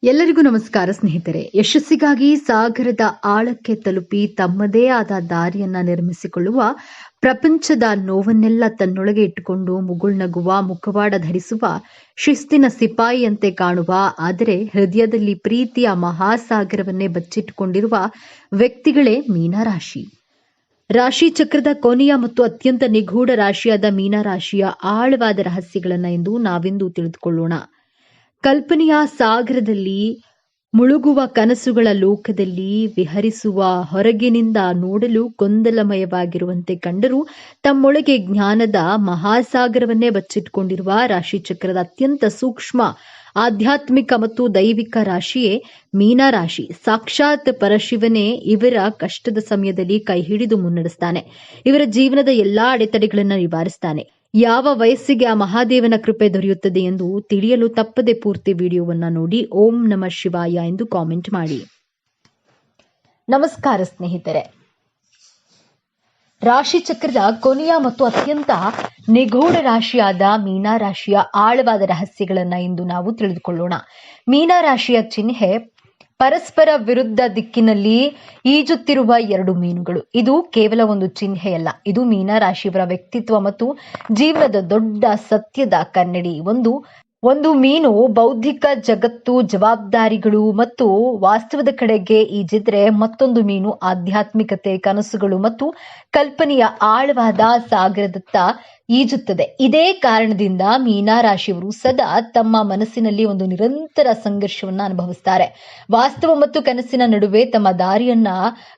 ಎಲ್ಲರಿಗೂ ನಮಸ್ಕಾರ ಸ್ನೇಹಿತರೆ. ಯಶಸ್ಸಿಗಾಗಿ ಸಾಗರದ ಆಳಕ್ಕೆ ತಲುಪಿ ತಮ್ಮದೇ ಆದ ದಾರಿಯನ್ನ ನಿರ್ಮಿಸಿಕೊಳ್ಳುವ, ಪ್ರಪಂಚದ ನೋವನ್ನೆಲ್ಲ ತನ್ನೊಳಗೆ ಇಟ್ಟುಕೊಂಡು ಮುಗುಳ್ನಗುವ, ಮುಖವಾಡ ಧರಿಸುವ, ಶಿಸ್ತಿನ ಸಿಪಾಯಿಯಂತೆ ಕಾಣುವ, ಆದರೆ ಹೃದಯದಲ್ಲಿ ಪ್ರೀತಿಯ ಮಹಾಸಾಗರವನ್ನೇ ಬಚ್ಚಿಟ್ಟುಕೊಂಡಿರುವ ವ್ಯಕ್ತಿಗಳೇ ಮೀನರಾಶಿ. ರಾಶಿ ಚಕ್ರದ ಕೊನೆಯ ಮತ್ತು ಅತ್ಯಂತ ನಿಗೂಢ ರಾಶಿಯಾದ ಮೀನರಾಶಿಯ ಆಳವಾದ ರಹಸ್ಯಗಳನ್ನು ಎಂದು ನಾವಿಂದು ತಿಳಿದುಕೊಳ್ಳೋಣ. ಕಲ್ಪನೆಯ ಸಾಗರದಲ್ಲಿ ಮುಳುಗುವ, ಕನಸುಗಳ ಲೋಕದಲ್ಲಿ ವಿಹರಿಸುವ, ಹೊರಗಿನಿಂದ ನೋಡಲು ಗೊಂದಲಮಯವಾಗಿರುವಂತೆ ಕಂಡರೂ ತಮ್ಮೊಳಗೆ ಜ್ಞಾನದ ಮಹಾಸಾಗರವನ್ನೇ ಬಚ್ಚಿಟ್ಟುಕೊಂಡಿರುವ ರಾಶಿಚಕ್ರದ ಅತ್ಯಂತ ಸೂಕ್ಷ್ಮ ಆಧ್ಯಾತ್ಮಿಕ ಮತ್ತು ದೈವಿಕ ರಾಶಿಯೇ ಮೀನರಾಶಿ. ಸಾಕ್ಷಾತ್ ಪರಶಿವನೇ ಇವರ ಕಷ್ಟದ ಸಮಯದಲ್ಲಿ ಕೈ ಹಿಡಿದು ಮುನ್ನಡೆಸ್ತಾನೆ. ಇವರ ಜೀವನದ ಎಲ್ಲಾ ಅಡೆತಡೆಗಳನ್ನು ನಿವಾರಿಸ್ತಾನೆ. ಯಾವ ವಯಸ್ಸಿಗೆ ಆ ಮಹಾದೇವನ ಕೃಪೆ ದೊರೆಯುತ್ತದೆ ಎಂದು ತಿಳಿಯಲು ತಪ್ಪದೆ ಪೂರ್ತಿ ವಿಡಿಯೋವನ್ನ ನೋಡಿ. ಓಂ ನಮಃ ಶಿವಾಯ ಎಂದು ಕಾಮೆಂಟ್ ಮಾಡಿ. ನಮಸ್ಕಾರ ಸ್ನೇಹಿತರೆ. ರಾಶಿ ಚಕ್ರದ ಕೊನೆಯ ಮತ್ತು ಅತ್ಯಂತ ನಿಗೂಢ ರಾಶಿಯಾದ ಮೀನರಾಶಿಯ ಆಳವಾದ ರಹಸ್ಯಗಳನ್ನ ಇಂದು ನಾವು ತಿಳಿದುಕೊಳ್ಳೋಣ. ಮೀನರಾಶಿಯ ಚಿಹ್ನೆ ಪರಸ್ಪರ ವಿರುದ್ಧ ದಿಕ್ಕಿನಲ್ಲಿ ಈಜುತ್ತಿರುವ ಎರಡು ಮೀನುಗಳು. ಇದು ಕೇವಲ ಒಂದು ಚಿಹ್ನೆಯಲ್ಲ, ಇದು ಮೀನರಾಶಿಯವರ ವ್ಯಕ್ತಿತ್ವ ಮತ್ತು ಜೀವನದ ದೊಡ್ಡ ಸತ್ಯದ ಕನ್ನಡಿ. ಒಂದು ಮೀನು ಬೌದ್ಧಿಕ ಜಗತ್ತು, ಜವಾಬ್ದಾರಿಗಳು ಮತ್ತು ವಾಸ್ತವದ ಕಡೆಗೆ ಈಜಿದ್ರೆ, ಮತ್ತೊಂದು ಮೀನು ಆಧ್ಯಾತ್ಮಿಕತೆ, ಕನಸುಗಳು ಮತ್ತು ಕಲ್ಪನೆಯ ಆಳವಾದ ಸಾಗರದತ್ತ ಈಜುತ್ತದೆ. ಇದೇ ಕಾರಣದಿಂದ ಮೀನರಾಶಿಯವರು ಸದಾ ತಮ್ಮ ಮನಸ್ಸಿನಲ್ಲಿ ಒಂದು ನಿರಂತರ ಸಂಘರ್ಷವನ್ನ ಅನುಭವಿಸ್ತಾರೆ. ವಾಸ್ತವ ಮತ್ತು ಕನಸಿನ ನಡುವೆ ತಮ್ಮ ದಾರಿಯನ್ನ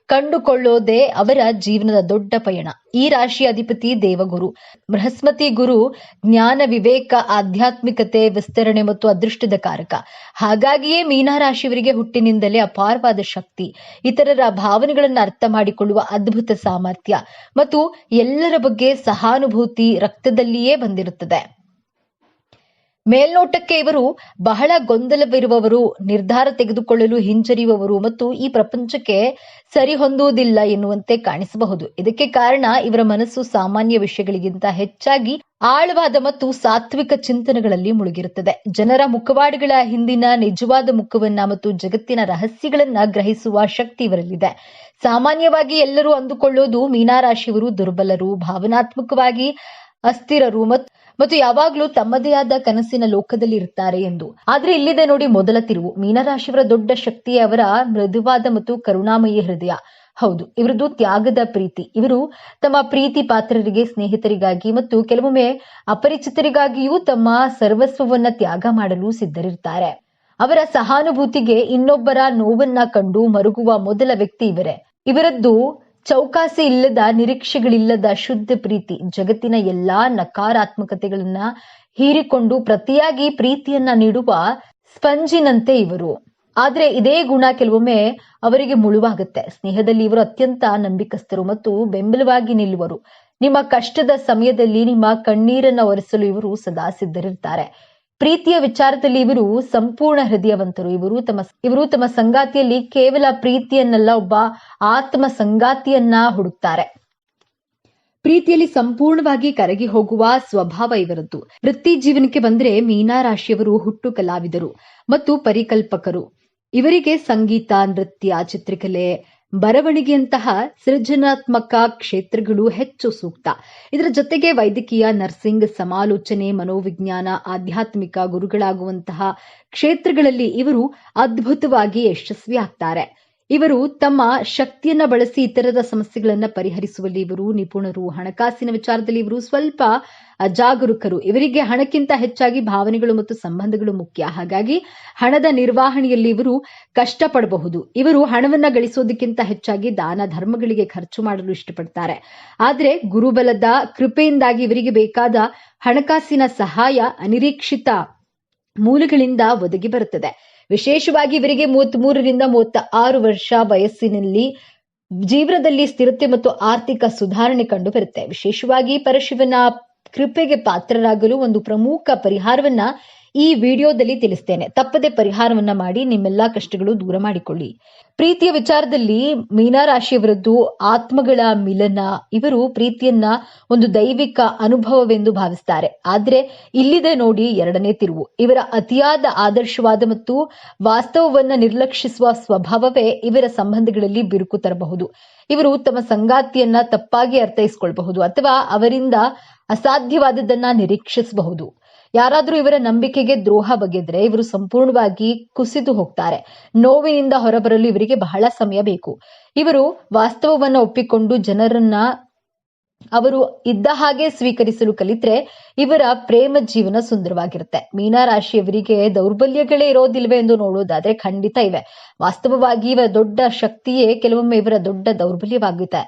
ಕಂಡುಕೊಳ್ಳೋದೇ ಅವರ ಜೀವನದ ದೊಡ್ಡ ಪಯಣ. ಈ ರಾಶಿಯ ಅಧಿಪತಿ ದೇವಗುರು ಬೃಹಸ್ಪತಿ. ಗುರು ಜ್ಞಾನ, ವಿವೇಕ, ಆಧ್ಯಾತ್ಮಿಕತೆ, ವಿಸ್ತರಣೆ ಮತ್ತು ಅದೃಷ್ಟದ ಕಾರಕ. ಹಾಗಾಗಿಯೇ ಮೀನರಾಶಿಯವರಿಗೆ ಹುಟ್ಟಿನಿಂದಲೇ ಅಪಾರವಾದ ಶಕ್ತಿ, ಇತರರ ಭಾವನೆಗಳನ್ನು ಅರ್ಥ ಮಾಡಿಕೊಳ್ಳುವ ಅದ್ಭುತ ಸಾಮರ್ಥ್ಯ ಮತ್ತು ಎಲ್ಲರ ಬಗ್ಗೆ ಸಹಾನುಭೂತಿ ರಕ್ತದಲ್ಲಿಯೇ ಬಂದಿರುತ್ತದೆ. ಮೇಲ್ನೋಟಕ್ಕೆ ಇವರು ಬಹಳ ಗೊಂದಲವಿರುವವರು, ನಿರ್ಧಾರ ತೆಗೆದುಕೊಳ್ಳಲು ಹಿಂಜರಿಯುವವರು ಮತ್ತು ಈ ಪ್ರಪಂಚಕ್ಕೆ ಸರಿಹೊಂದುವುದಿಲ್ಲ ಎನ್ನುವಂತೆ ಕಾಣಿಸಬಹುದು. ಇದಕ್ಕೆ ಕಾರಣ ಇವರ ಮನಸ್ಸು ಸಾಮಾನ್ಯ ವಿಷಯಗಳಿಗಿಂತ ಹೆಚ್ಚಾಗಿ ಆಳವಾದ ಮತ್ತು ಸಾತ್ವಿಕ ಚಿಂತನೆಗಳಲ್ಲಿ ಮುಳುಗಿರುತ್ತದೆ. ಜನರ ಮುಖವಾಡಗಳ ಹಿಂದಿನ ನಿಜವಾದ ಮುಖವನ್ನ ಮತ್ತು ಜಗತ್ತಿನ ರಹಸ್ಯಗಳನ್ನ ಗ್ರಹಿಸುವ ಶಕ್ತಿ ಇವರಲ್ಲಿದೆ. ಸಾಮಾನ್ಯವಾಗಿ ಎಲ್ಲರೂ ಅಂದುಕೊಳ್ಳೋದು ಮೀನರಾಶಿಯವರು ದುರ್ಬಲರು, ಭಾವನಾತ್ಮಕವಾಗಿ ಅಸ್ಥಿರರು ಮತ್ತು ಯಾವಾಗಲೂ ತಮ್ಮದೇ ಆದ ಕನಸಿನ ಲೋಕದಲ್ಲಿ ಇರ್ತಾರೆ ಎಂದು. ಆದ್ರೆ ಇಲ್ಲಿದೆ ನೋಡಿ ಮೊದಲ ತಿರುವು. ಮೀನರಾಶಿಯವರ ದೊಡ್ಡ ಶಕ್ತಿಯೇ ಅವರ ಮೃದುವಾದ ಮತ್ತು ಕರುಣಾಮಯಿ ಹೃದಯ. ಹೌದು, ಇವರದು ತ್ಯಾಗದ ಪ್ರೀತಿ. ಇವರು ತಮ್ಮ ಪ್ರೀತಿ ಪಾತ್ರರಿಗೆ, ಸ್ನೇಹಿತರಿಗಾಗಿ ಮತ್ತು ಕೆಲವೊಮ್ಮೆ ಅಪರಿಚಿತರಿಗಾಗಿಯೂ ತಮ್ಮ ಸರ್ವಸ್ವವನ್ನ ತ್ಯಾಗ ಮಾಡಲು ಸಿದ್ಧರಿರ್ತಾರೆ. ಅವರ ಸಹಾನುಭೂತಿಗೆ ಇನ್ನೊಬ್ಬರ ನೋವನ್ನ ಕಂಡು ಮರುಗುವ ಮೊದಲ ವ್ಯಕ್ತಿ ಇವರೇ. ಇವರದ್ದು ಚೌಕಾಸಿ ಇಲ್ಲದ, ನಿರೀಕ್ಷೆಗಳಿಲ್ಲದ ಶುದ್ಧ ಪ್ರೀತಿ. ಜಗತ್ತಿನ ಎಲ್ಲಾ ನಕಾರಾತ್ಮಕತೆಗಳನ್ನ ಹೀರಿಕೊಂಡು ಪ್ರತಿಯಾಗಿ ಪ್ರೀತಿಯನ್ನ ನೀಡುವ ಸ್ಪಂಜಿನಂತೆ ಇವರು. ಆದ್ರೆ ಇದೇ ಗುಣ ಕೆಲವೊಮ್ಮೆ ಅವರಿಗೆ ಮುಳುವಾಗುತ್ತೆ. ಸ್ನೇಹದಲ್ಲಿ ಇವರು ಅತ್ಯಂತ ನಂಬಿಕಸ್ಥರು ಮತ್ತು ಬೆಂಬಲವಾಗಿ ನಿಲ್ಲುವರು. ನಿಮ್ಮ ಕಷ್ಟದ ಸಮಯದಲ್ಲಿ ನಿಮ್ಮ ಕಣ್ಣೀರನ್ನ ಒರೆಸಲು ಇವರು ಸದಾ ಸಿದ್ಧರಿರ್ತಾರೆ. ಪ್ರೀತಿಯ ವಿಚಾರದಲ್ಲಿ ಇವರು ಸಂಪೂರ್ಣ ಹೃದಯವಂತರು. ಇವರು ತಮ್ಮ ಸಂಗಾತಿಯಲ್ಲಿ ಕೇವಲ ಪ್ರೀತಿಯನ್ನಲ್ಲ, ಒಬ್ಬ ಆತ್ಮ ಸಂಗಾತಿಯನ್ನ ಹುಡುಕ್ತಾರೆ. ಪ್ರೀತಿಯಲ್ಲಿ ಸಂಪೂರ್ಣವಾಗಿ ಕರಗಿ ಹೋಗುವ ಸ್ವಭಾವ ಇವರದ್ದು. ವೃತ್ತಿ ಜೀವನಕ್ಕೆ ಬಂದ್ರೆ ಮೀನರಾಶಿಯವರು ಹುಟ್ಟು ಕಲಾವಿದರು ಮತ್ತು ಪರಿಕಲ್ಪಕರು. ಇವರಿಗೆ ಸಂಗೀತ, ನೃತ್ಯ, ಚಿತ್ರಕಲೆ, ಬರವಣಿಗೆಯಂತಹ ಸೃಜನಾತ್ಮಕ ಕ್ಷೇತ್ರಗಳು ಹೆಚ್ಚು ಸೂಕ್ತ. ಇದರ ಜೊತೆಗೆ ವೈದ್ಯಕೀಯ, ನರ್ಸಿಂಗ್, ಸಮಾಲೋಚನೆ, ಮನೋವಿಜ್ಞಾನ, ಆಧ್ಯಾತ್ಮಿಕ ಗುರುಗಳಾಗುವಂತಹ ಕ್ಷೇತ್ರಗಳಲ್ಲಿ ಇವರು ಅದ್ಭುತವಾಗಿ ಯಶಸ್ವಿ ಆಗ್ತಾರೆ. ಇವರು ತಮ್ಮ ಶಕ್ತಿಯನ್ನ ಬಳಸಿ ಇತರರ ಸಮಸ್ಯೆಗಳನ್ನ ಪರಿಹರಿಸುವಲ್ಲಿ ಇವರು ನಿಪುಣರು. ಹಣಕಾಸಿನ ವಿಚಾರದಲ್ಲಿ ಇವರು ಸ್ವಲ್ಪ ಅಜಾಗರೂಕರು. ಇವರಿಗೆ ಹಣಕ್ಕಿಂತ ಹೆಚ್ಚಾಗಿ ಭಾವನೆಗಳು ಮತ್ತು ಸಂಬಂಧಗಳು ಮುಖ್ಯ. ಹಾಗಾಗಿ ಹಣದ ನಿರ್ವಹಣೆಯಲ್ಲಿ ಇವರು ಕಷ್ಟಪಡಬಹುದು. ಇವರು ಹಣವನ್ನ ಗಳಿಸೋದಕ್ಕಿಂತ ಹೆಚ್ಚಾಗಿ ದಾನ ಧರ್ಮಗಳಿಗೆ ಖರ್ಚು ಮಾಡಲು ಇಷ್ಟಪಡ್ತಾರೆ. ಆದ್ರೆ ಗುರುಬಲದ ಕೃಪೆಯಿಂದಾಗಿ ಇವರಿಗೆ ಬೇಕಾದ ಹಣಕಾಸಿನ ಸಹಾಯ ಅನಿರೀಕ್ಷಿತ ಮೂಲಗಳಿಂದ ಒದಗಿ ಬರುತ್ತದೆ. ವಿಶೇಷವಾಗಿ ಇವರಿಗೆ 33ರಿಂದ 36 ವರ್ಷ ವಯಸ್ಸಿನಲ್ಲಿ ಜೀವನದಲ್ಲಿ ಸ್ಥಿರತೆ ಮತ್ತು ಆರ್ಥಿಕ ಸುಧಾರಣೆ ಕಂಡು ಬರುತ್ತೆ. ವಿಶೇಷವಾಗಿ ಪರಶಿವನ ಕೃಪೆಗೆ ಪಾತ್ರರಾಗಲು ಒಂದು ಪ್ರಮುಖ ಪರಿಹಾರವನ್ನ ಈ ವಿಡಿಯೋದಲ್ಲಿ ತಿಳಿಸ್ತೇನೆ. ತಪ್ಪದೆ ಪರಿಹಾರವನ್ನ ಮಾಡಿ ನಿಮ್ಮೆಲ್ಲಾ ಕಷ್ಟಗಳು ದೂರ ಮಾಡಿಕೊಳ್ಳಿ. ಪ್ರೀತಿಯ ವಿಚಾರದಲ್ಲಿ ಮೀನರಾಶಿಯವರದ್ದು ಆತ್ಮಗಳ ಮಿಲನ. ಇವರು ಪ್ರೀತಿಯನ್ನ ಒಂದು ದೈವಿಕ ಅನುಭವವೆಂದು ಭಾವಿಸ್ತಾರೆ. ಆದ್ರೆ ಇಲ್ಲಿದೆ ನೋಡಿ ಎರಡನೇ ತಿರುವು. ಇವರ ಅತಿಯಾದ ಆದರ್ಶವಾದ ಮತ್ತು ವಾಸ್ತವವನ್ನ ನಿರ್ಲಕ್ಷಿಸುವ ಸ್ವಭಾವವೇ ಇವರ ಸಂಬಂಧಗಳಲ್ಲಿ ಬಿರುಕು ತರಬಹುದು. ಇವರು ತಮ್ಮ ಸಂಗಾತಿಯನ್ನ ತಪ್ಪಾಗಿ ಅರ್ಥೈಸಿಕೊಳ್ಳಬಹುದು ಅಥವಾ ಅವರಿಂದ ಅಸಾಧ್ಯವಾದದ್ದನ್ನ ನಿರೀಕ್ಷಿಸಬಹುದು. ಯಾರಾದ್ರೂ ಇವರ ನಂಬಿಕೆಗೆ ದ್ರೋಹ ಬಗೆದ್ರೆ ಇವರು ಸಂಪೂರ್ಣವಾಗಿ ಕುಸಿದು ಹೋಗ್ತಾರೆ. ನೋವಿನಿಂದ ಹೊರಬರಲು ಇವರಿಗೆ ಬಹಳ ಸಮಯ ಬೇಕು. ಇವರು ವಾಸ್ತವವನ್ನ ಒಪ್ಪಿಕೊಂಡು ಜನರನ್ನ ಅವರು ಇದ್ದ ಹಾಗೆ ಸ್ವೀಕರಿಸಲು ಕಲಿತ್ರೆ ಇವರ ಪ್ರೇಮ ಜೀವನ ಸುಂದರವಾಗಿರುತ್ತೆ. ಮೀನರಾಶಿಯವರಿಗೆ ದೌರ್ಬಲ್ಯಗಳೇ ಇರೋದಿಲ್ವೇ ಎಂದು ನೋಡೋದಾದ್ರೆ ಖಂಡಿತ ಇವೆ. ವಾಸ್ತವವಾಗಿ ಇವರ ದೊಡ್ಡ ಶಕ್ತಿಯೇ ಕೆಲವೊಮ್ಮೆ ಇವರ ದೊಡ್ಡ ದೌರ್ಬಲ್ಯವಾಗುತ್ತೆ.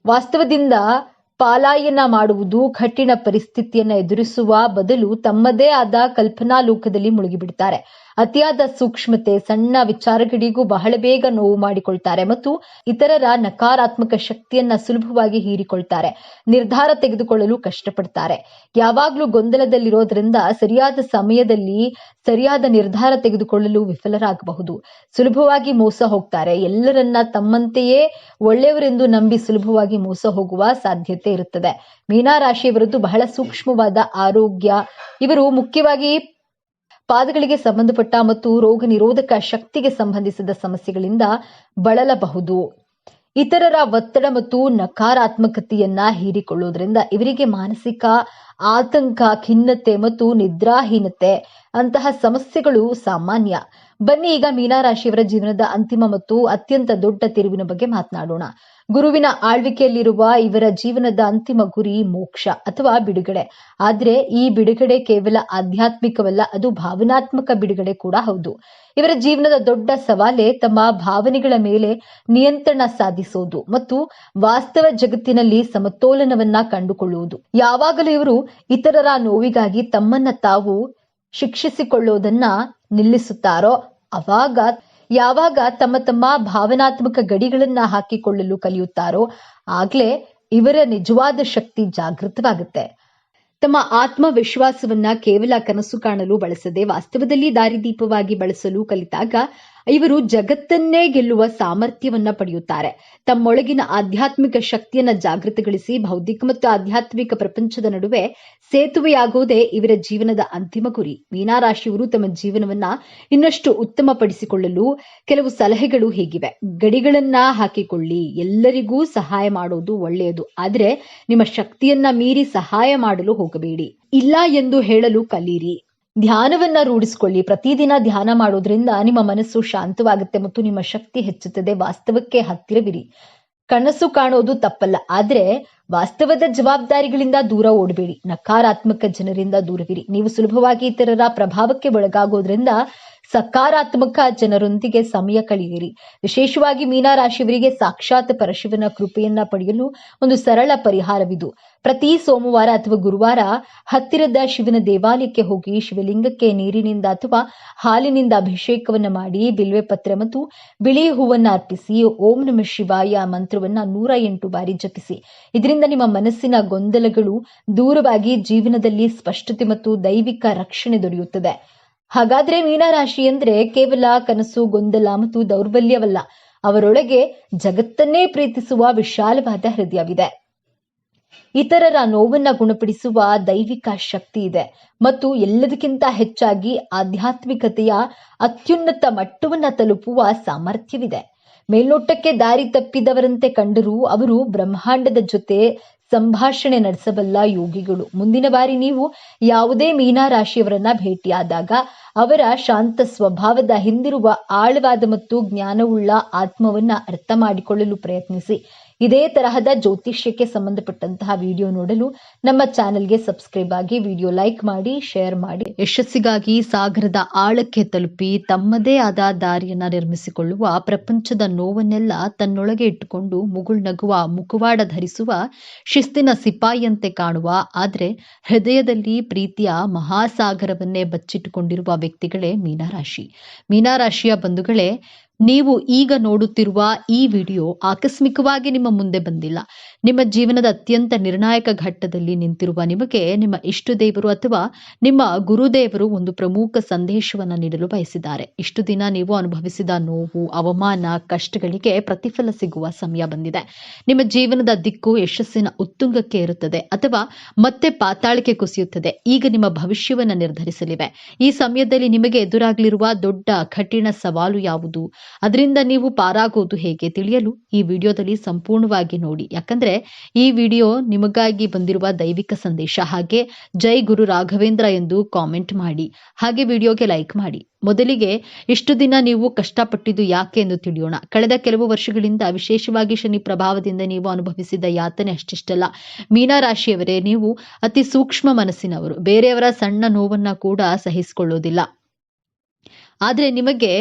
ವಾಸ್ತವದಿಂದ ಪಾಲಾಯನ ಮಾಡುವುದು, ಕಠಿಣ ಪರಿಸ್ಥಿತಿಯನ್ನ ಎದುರಿಸುವ ಬದಲು ತಮ್ಮದೇ ಆದ ಕಲ್ಪನಾ ಲೋಕದಲ್ಲಿ ಮುಳುಗಿಬಿಡ್ತಾರೆ. ಅತಿಯಾದ ಸೂಕ್ಷ್ಮತೆ, ಸಣ್ಣ ವಿಚಾರಗಳಿಗೂ ಬಹಳ ಬೇಗ ನೋವು ಮಾಡಿಕೊಳ್ತಾರೆ ಮತ್ತು ಇತರರ ನಕಾರಾತ್ಮಕ ಶಕ್ತಿಯನ್ನ ಸುಲಭವಾಗಿ ಹೀರಿಕೊಳ್ತಾರೆ. ನಿರ್ಧಾರ ತೆಗೆದುಕೊಳ್ಳಲು ಕಷ್ಟಪಡ್ತಾರೆ. ಯಾವಾಗ್ಲೂ ಗೊಂದಲದಲ್ಲಿರೋದ್ರಿಂದ ಸರಿಯಾದ ಸಮಯದಲ್ಲಿ ಸರಿಯಾದ ನಿರ್ಧಾರ ತೆಗೆದುಕೊಳ್ಳಲು ವಿಫಲರಾಗಬಹುದು. ಸುಲಭವಾಗಿ ಮೋಸ ಹೋಗ್ತಾರೆ. ಎಲ್ಲರನ್ನ ತಮ್ಮಂತೆಯೇ ಒಳ್ಳೆಯವರೆಂದು ನಂಬಿ ಸುಲಭವಾಗಿ ಮೋಸ ಹೋಗುವ ಸಾಧ್ಯತೆ ಇರುತ್ತದೆ. ಮೀನರಾಶಿಯವರದ್ದು ಬಹಳ ಸೂಕ್ಷ್ಮವಾದ ಆರೋಗ್ಯ. ಇವರು ಮುಖ್ಯವಾಗಿ ಪಾದಗಳಿಗೆ ಸಂಬಂಧಪಟ್ಟ ಮತ್ತು ರೋಗ ನಿರೋಧಕ ಶಕ್ತಿಗೆ ಸಂಬಂಧಿಸಿದ ಸಮಸ್ಯೆಗಳಿಂದ ಬಳಲಬಹುದು. ಇತರರ ಒತ್ತಡ ಮತ್ತು ನಕಾರಾತ್ಮಕತೆಯನ್ನ ಹೀರಿಕೊಳ್ಳುವುದರಿಂದ ಇವರಿಗೆ ಮಾನಸಿಕ ಆತಂಕ, ಖಿನ್ನತೆ ಮತ್ತು ನಿದ್ರಾಹೀನತೆ ಅಂತಹ ಸಮಸ್ಯೆಗಳು ಸಾಮಾನ್ಯ. ಬನ್ನಿ ಈಗ ಮೀನರಾಶಿಯವರ ಜೀವನದ ಅಂತಿಮ ಮತ್ತು ಅತ್ಯಂತ ದೊಡ್ಡ ತಿರುವಿನ ಬಗ್ಗೆ ಮಾತನಾಡೋಣ. ಗುರುವಿನ ಆಳ್ವಿಕೆಯಲ್ಲಿರುವ ಇವರ ಜೀವನದ ಅಂತಿಮ ಗುರಿ ಮೋಕ್ಷ ಅಥವಾ ಬಿಡುಗಡೆ. ಆದ್ರೆ ಈ ಬಿಡುಗಡೆ ಕೇವಲ ಆಧ್ಯಾತ್ಮಿಕವಲ್ಲ, ಅದು ಭಾವನಾತ್ಮಕ ಬಿಡುಗಡೆ ಕೂಡ ಹೌದು. ಇವರ ಜೀವನದ ದೊಡ್ಡ ಸವಾಲೇ ತಮ್ಮ ಭಾವನೆಗಳ ಮೇಲೆ ನಿಯಂತ್ರಣ ಸಾಧಿಸೋದು ಮತ್ತು ವಾಸ್ತವ ಜಗತ್ತಿನಲ್ಲಿ ಸಮತೋಲನವನ್ನ ಕಂಡುಕೊಳ್ಳುವುದು. ಯಾವಾಗಲೂ ಇವರು ಇತರರ ನೋವಿಗಾಗಿ ತಮ್ಮನ್ನ ತಾವು ಶಿಕ್ಷಿಸಿಕೊಳ್ಳೋದನ್ನ ನಿಲ್ಲಿಸುತ್ತಾರೋ ಯಾವಾಗ ತಮ್ಮ ತಮ್ಮ ಭಾವನಾತ್ಮಕ ಗಡಿಗಳನ್ನ ಹಾಕಿಕೊಳ್ಳಲು ಕಲಿಯುತ್ತಾರೋ ಆಗ್ಲೇ ಇವರ ನಿಜವಾದ ಶಕ್ತಿ ಜಾಗೃತವಾಗುತ್ತೆ. ತಮ್ಮ ಆತ್ಮವಿಶ್ವಾಸವನ್ನ ಕೇವಲ ಕನಸು ಕಾಣಲು ಬಳಸದೆ ವಾಸ್ತವದಲ್ಲಿ ದಾರಿದೀಪವಾಗಿ ಬಳಸಲು ಕಲಿತಾಗ ಇವರು ಜಗತ್ತನ್ನೇ ಗೆಲ್ಲುವ ಸಾಮರ್ಥ್ಯವನ್ನ ಪಡೆಯುತ್ತಾರೆ. ತಮ್ಮೊಳಗಿನ ಆಧ್ಯಾತ್ಮಿಕ ಶಕ್ತಿಯನ್ನ ಜಾಗೃತಗೊಳಿಸಿ ಭೌತಿಕ ಮತ್ತು ಆಧ್ಯಾತ್ಮಿಕ ಪ್ರಪಂಚದ ನಡುವೆ ಸೇತುವೆಯಾಗುವುದೇ ಇವರ ಜೀವನದ ಅಂತಿಮ ಗುರಿ. ಮೀನರಾಶಿಯವರು ತಮ್ಮ ಜೀವನವನ್ನ ಇನ್ನಷ್ಟು ಉತ್ತಮಪಡಿಸಿಕೊಳ್ಳಲು ಕೆಲವು ಸಲಹೆಗಳು ಹೀಗಿವೆ. ಗಡಿಗಳನ್ನ ಹಾಕಿಕೊಳ್ಳಿ. ಎಲ್ಲರಿಗೂ ಸಹಾಯ ಮಾಡೋದು ಒಳ್ಳೆಯದು, ಆದ್ರೆ ನಿಮ್ಮ ಶಕ್ತಿಯನ್ನ ಮೀರಿ ಸಹಾಯ ಮಾಡಲು ಹೋಗಬೇಡಿ. ಇಲ್ಲ ಎಂದು ಹೇಳಲು ಕಲೀರಿ. ಧ್ಯಾನವನ್ನ ರೂಢಿಸಿಕೊಳ್ಳಿ. ಪ್ರತಿದಿನ ಧ್ಯಾನ ಮಾಡೋದ್ರಿಂದ ನಿಮ್ಮ ಮನಸ್ಸು ಶಾಂತವಾಗುತ್ತೆ ಮತ್ತು ನಿಮ್ಮ ಶಕ್ತಿ ಹೆಚ್ಚುತ್ತದೆ. ವಾಸ್ತವಕ್ಕೆ ಹತ್ತಿರವಿರಿ. ಕನಸು ಕಾಣೋದು ತಪ್ಪಲ್ಲ, ಆದ್ರೆ ವಾಸ್ತವದ ಜವಾಬ್ದಾರಿಗಳಿಂದ ದೂರ ಓಡಬೇಡಿ. ನಕಾರಾತ್ಮಕ ಜನರಿಂದ ದೂರವಿರಿ. ನೀವು ಸುಲಭವಾಗಿ ಇತರರ ಪ್ರಭಾವಕ್ಕೆ ಒಳಗಾಗೋದ್ರಿಂದ ಸಕಾರಾತ್ಮಕ ಜನರೊಂದಿಗೆ ಸಮಯ ಕಳೆಯಿರಿ. ವಿಶೇಷವಾಗಿ ಮೀನರಾಶಿಯವರಿಗೆ ಸಾಕ್ಷಾತ್ ಪರಶಿವನ ಕೃಪೆಯನ್ನ ಪಡೆಯಲು ಒಂದು ಸರಳ ಪರಿಹಾರವಿದು. ಪ್ರತಿ ಸೋಮವಾರ ಅಥವಾ ಗುರುವಾರ ಹತ್ತಿರದ ಶಿವನ ದೇವಾಲಯಕ್ಕೆ ಹೋಗಿ ಶಿವಲಿಂಗಕ್ಕೆ ನೀರಿನಿಂದ ಅಥವಾ ಹಾಲಿನಿಂದ ಅಭಿಷೇಕವನ್ನ ಮಾಡಿ ಬಿಲ್ವೆ ಪತ್ರೆ ಮತ್ತು ಬಿಳಿ ಹೂವನ್ನ ಅರ್ಪಿಸಿ ಓಂ ನಮಃ ಶಿವಾಯ ಮಂತ್ರವನ್ನ 108 ಬಾರಿ ಜಪಿಸಿ. ಇದರಿಂದ ನಿಮ್ಮ ಮನಸ್ಸಿನ ಗೊಂದಲಗಳು ದೂರವಾಗಿ ಜೀವನದಲ್ಲಿ ಸ್ಪಷ್ಟತೆ ಮತ್ತು ದೈವಿಕ ರಕ್ಷಣೆ ದೊರೆಯುತ್ತದೆ. ಹಾಗಾದ್ರೆ ಮೀನರಾಶಿ ಅಂದ್ರೆ ಕೇವಲ ಕನಸು, ಗೊಂದಲ ಮತ್ತು ದೌರ್ಬಲ್ಯವಲ್ಲ. ಅವರೊಳಗೆ ಜಗತ್ತನ್ನೇ ಪ್ರೀತಿಸುವ ವಿಶಾಲವಾದ ಹೃದಯವಿದೆ. ಇತರರ ನೋವನ್ನ ಗುಣಪಡಿಸುವ ದೈವಿಕ ಶಕ್ತಿ ಇದೆ ಮತ್ತು ಎಲ್ಲದಕ್ಕಿಂತ ಹೆಚ್ಚಾಗಿ ಆಧ್ಯಾತ್ಮಿಕತೆಯ ಅತ್ಯುನ್ನತ ಮಟ್ಟವನ್ನ ತಲುಪುವ ಸಾಮರ್ಥ್ಯವಿದೆ. ಮೇಲ್ನೋಟಕ್ಕೆ ದಾರಿ ತಪ್ಪಿದವರಂತೆ ಕಂಡರೂ ಅವರು ಬ್ರಹ್ಮಾಂಡದ ಜೊತೆ ಸಂಭಾಷಣೆ ನಡೆಸಬಲ್ಲ ಯೋಗಿಗಳು. ಮುಂದಿನ ಬಾರಿ ನೀವು ಯಾವುದೇ ಮೀನರಾಶಿಯವರನ್ನ ಭೇಟಿಯಾದಾಗ ಅವರ ಶಾಂತ ಸ್ವಭಾವದ ಹಿಂದಿರುವ ಆಳವಾದ ಮತ್ತು ಜ್ಞಾನವುಳ್ಳ ಆತ್ಮವನ್ನ ಅರ್ಥ ಮಾಡಿಕೊಳ್ಳಲು ಪ್ರಯತ್ನಿಸಿ. ಇದೇ ತರಹದ ಜ್ಯೋತಿಷ್ಯಕ್ಕೆ ಸಂಬಂಧಪಟ್ಟಂತಹ ವಿಡಿಯೋ ನೋಡಲು ನಮ್ಮ ಚಾನೆಲ್ಗೆ ಸಬ್ಸ್ಕ್ರೈಬ್ ಆಗಿ, ವಿಡಿಯೋ ಲೈಕ್ ಮಾಡಿ, ಶೇರ್ ಮಾಡಿ. ಯಶಸ್ಸಿಗಾಗಿ ಸಾಗರದ ಆಳಕ್ಕೆ ತಲುಪಿ ತಮ್ಮದೇ ಆದ ದಾರಿಯನ್ನ ನಿರ್ಮಿಸಿಕೊಳ್ಳುವ, ಪ್ರಪಂಚದ ನೋವನ್ನೆಲ್ಲ ತನ್ನೊಳಗೆ ಇಟ್ಟುಕೊಂಡು ಮುಗುಳ್ನಗುವ, ಮುಖವಾಡ ಧರಿಸುವ, ಶಿಸ್ತಿನ ಸಿಪಾಯಿಯಂತೆ ಕಾಣುವ, ಆದ್ರೆ ಹೃದಯದಲ್ಲಿ ಪ್ರೀತಿಯ ಮಹಾಸಾಗರವನ್ನೇ ಬಚ್ಚಿಟ್ಟುಕೊಂಡಿರುವ ವ್ಯಕ್ತಿಗಳೇ ಮೀನರಾಶಿ. ಮೀನರಾಶಿಯ ಬಂಧುಗಳೇ, ನೀವು ಈಗ ನೋಡುತ್ತಿರುವ ಈ ವಿಡಿಯೋ ಆಕಸ್ಮಿಕವಾಗಿ ನಿಮ್ಮ ಮುಂದೆ ಬಂದಿಲ್ಲ. ನಿಮ್ಮ ಜೀವನದ ಅತ್ಯಂತ ನಿರ್ಣಾಯಕ ಘಟ್ಟದಲ್ಲಿ ನಿಂತಿರುವ ನಿಮಗೆ ನಿಮ್ಮ ಇಷ್ಟ ದೇವರು ಅಥವಾ ನಿಮ್ಮ ಗುರುದೇವರು ಒಂದು ಪ್ರಮುಖ ಸಂದೇಶವನ್ನು ನೀಡಲು ಬಯಸಿದ್ದಾರೆ. ಇಷ್ಟು ದಿನ ನೀವು ಅನುಭವಿಸಿದ ನೋವು, ಅವಮಾನ, ಕಷ್ಟಗಳಿಗೆ ಪ್ರತಿಫಲ ಸಿಗುವ ಸಮಯ ಬಂದಿದೆ. ನಿಮ್ಮ ಜೀವನದ ದಿಕ್ಕು ಯಶಸ್ಸಿನ ಉತ್ತುಂಗಕ್ಕೆ ಇರುತ್ತದೆ ಅಥವಾ ಮತ್ತೆ ಪಾತಾಳಕ್ಕೆ ಕುಸಿಯುತ್ತದೆ. ಈಗ ನಿಮ್ಮ ಭವಿಷ್ಯವನ್ನು ನಿರ್ಧರಿಸಲಿವೆ. ಈ ಸಮಯದಲ್ಲಿ ನಿಮಗೆ ಎದುರಾಗಲಿರುವ ದೊಡ್ಡ ಕಠಿಣ ಸವಾಲು ಯಾವುದು, ಅದರಿಂದ ನೀವು ಪಾರಾಗೋದು ಹೇಗೆ ತಿಳಿಯಲು ಈ ವಿಡಿಯೋದಲ್ಲಿ ಸಂಪೂರ್ಣವಾಗಿ ನೋಡಿ. ಯಾಕಂದ್ರೆ ಈ ವಿಡಿಯೋ ನಿಮಗಾಗಿ ಬಂದಿರುವ ದೈವಿಕ ಸಂದೇಶ. ಹಾಗೆ ಜೈ ಗುರು ರಾಘವೇಂದ್ರ ಎಂದು ಕಾಮೆಂಟ್ ಮಾಡಿ, ಹಾಗೆ ವಿಡಿಯೋಗೆ ಲೈಕ್ ಮಾಡಿ. ಮೊದಲಿಗೆ ಇಷ್ಟು ದಿನ ನೀವು ಕಷ್ಟಪಟ್ಟಿದ್ದು ಯಾಕೆ ಎಂದು ತಿಳಿಯೋಣ. ಕಳೆದ ಕೆಲವು ವರ್ಷಗಳಿಂದ ವಿಶೇಷವಾಗಿ ಶನಿ ಪ್ರಭಾವದಿಂದ ನೀವು ಅನುಭವಿಸಿದ ಯಾತನೆ ಅಷ್ಟಿಷ್ಟಲ್ಲ. ಮೀನ ರಾಶಿಯವರೇ, ನೀವು ಅತಿ ಸೂಕ್ಷ್ಮ ಮನಸ್ಸಿನವರು. ಬೇರೆಯವರ ಸಣ್ಣ ನೋವನ್ನ ಕೂಡ ಸಹಿಸಿಕೊಳ್ಳೋದಿಲ್ಲ. ಆದ್ರೆ ನಿಮಗೆ